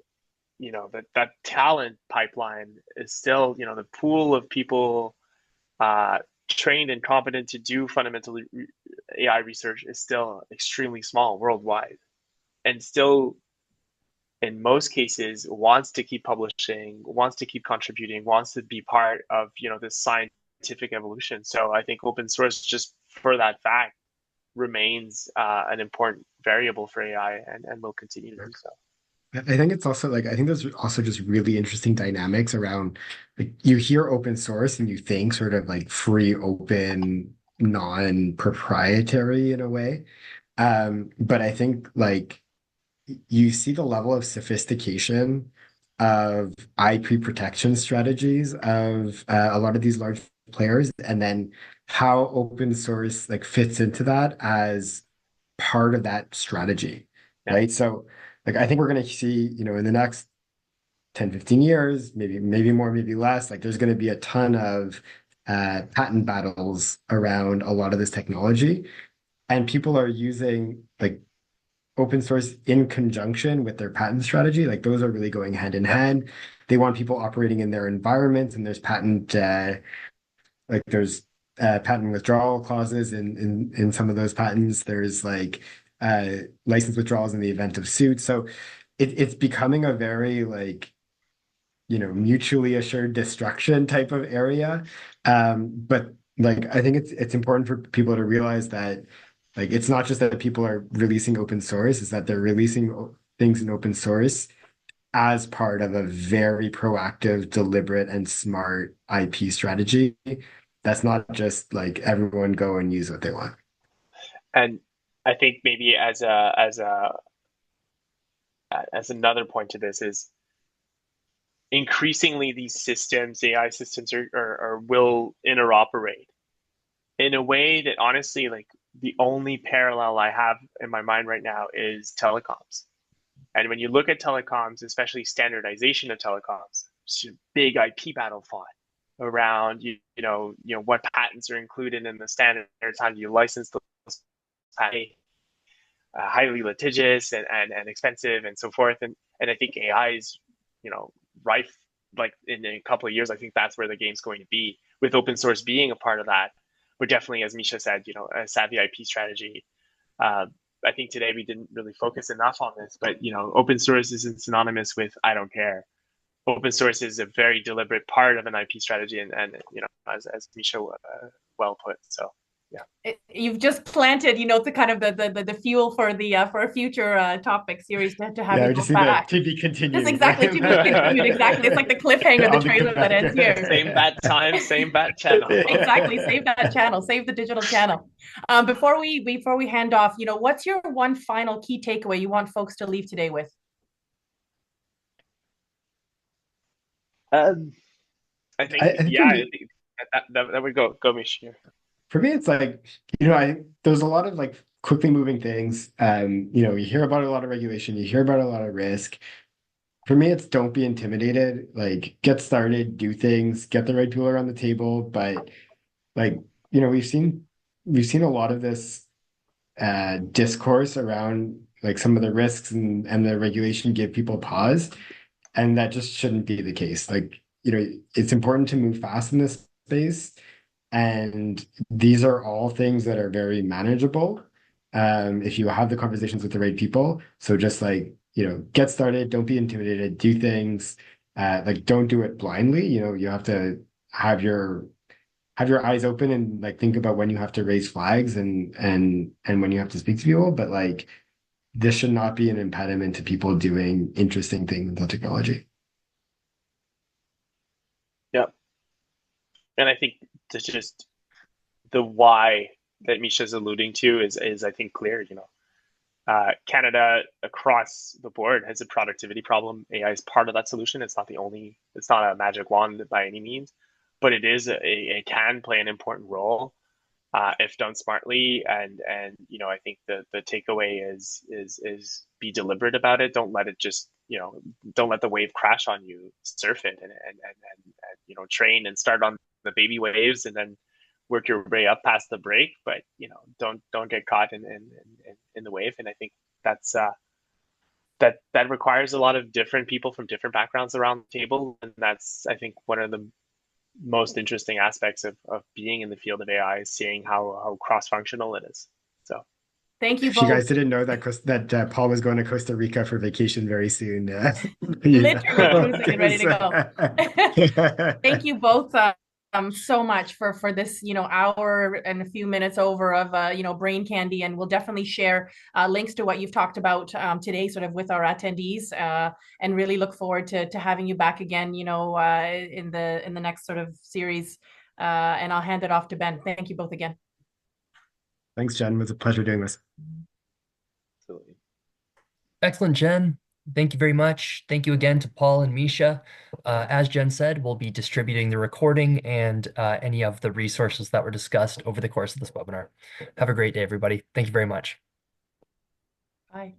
that talent pipeline is still, the pool of people trained and competent to do fundamental AI research is still extremely small worldwide, and still in most cases wants to keep publishing, wants to keep contributing, wants to be part of this scientific evolution. So I think open source, just for that fact, remains an important variable for AI and will continue to do so. I think it's also like, I think there's also just really interesting dynamics around, like, you hear open source and you think sort of like free, open, non-proprietary in a way. But I think like you see the level of sophistication of IP protection strategies of a lot of these large players, and then how open source like fits into that as part of that strategy, Yeah. right? So like I think we're going to see, in the next 10, 15 years, maybe more, maybe less, like there's going to be a ton of patent battles around a lot of this technology, and people are using like open source in conjunction with their patent strategy. Like those are really going hand in hand. They want people operating in their environments, and there's patent withdrawal clauses in some of those patents. There's like license withdrawals in the event of suit. So it's becoming a very like mutually assured destruction type of area. But like I think it's important for people to realize that like it's not just that people are releasing open source, it's that they're releasing things in open source as part of a very proactive, deliberate, and smart IP strategy. That's not just like everyone go and use what they want. And I think maybe as another point to this is increasingly these systems, AI systems are will interoperate in a way that honestly, like the only parallel I have in my mind right now is telecoms. And when you look at telecoms, especially standardization of telecoms, it's a big IP battle fought around what patents are included in the standards, how do you license those patents, highly litigious and expensive and so forth. And I think AI is, rife. Like in a couple of years, I think that's where the game's going to be, with open source being a part of that. But definitely, as Misha said, a savvy IP strategy. Uh, I think today we didn't really focus enough on this, but open source isn't synonymous with I don't care. Open source is a very deliberate part of an IP strategy, and as Misha well put. So yeah. You've just planted, the kind of the fuel for the for a future topic series to have Yeah, you we go just need back. to be Just continued, exactly to be right? continued. Exactly. It's like the cliffhanger, the I'll be trailer that ends here. Same bat time, same bat channel. Exactly. Save that channel. Save the digital channel. Before we hand off, what's your one final key takeaway you want folks to leave today with? Um, I think, I think yeah, I think that would go Mish here. for me, it's like, there's a lot of like quickly moving things. You hear about a lot of regulation, you hear about a lot of risk. For me, it's don't be intimidated. Like, get started, do things, get the right people around the table. But like, we've seen a lot of this discourse around like some of the risks and the regulation give people pause, and that just shouldn't be the case. Like, it's important to move fast in this space, and these are all things that are very manageable if you have the conversations with the right people. So just like, get started, don't be intimidated, do things. Like, don't do it blindly. You have to have your eyes open and like think about when you have to raise flags and when you have to speak to people. But like, this should not be an impediment to people doing interesting things with the technology. Yeah. And I think to just the why that Misha's alluding to is I think clear. Canada across the board has a productivity problem. AI is part of that solution. It's not the only. It's not a magic wand by any means, but it can play an important role if done smartly. And I think the takeaway is be deliberate about it. Don't let it just don't let the wave crash on you. Surf it and train and start on the baby waves and then work your way up past the break. But don't get caught in the wave. And I think that's that requires a lot of different people from different backgrounds around the table, and that's I think one of the most interesting aspects of being in the field of AI is seeing how cross functional it is. So Thank you If you both. guys didn't know that Paul was going to Costa Rica for vacation very soon, Literally cruising and ready to go. Thank you both so much for this hour and a few minutes over of brain candy, and we'll definitely share links to what you've talked about today sort of with our attendees, and really look forward to having you back again in the next sort of series, and I'll hand it off to Ben. Thank you both again. Thanks, Jen. It was a pleasure doing this. absolutely. Excellent, Jen. Thank you very much. Thank you again to Paul and Misha. As Jen said, we'll be distributing the recording and any of the resources that were discussed over the course of this webinar. Have a great day, everybody. Thank you very much. Bye.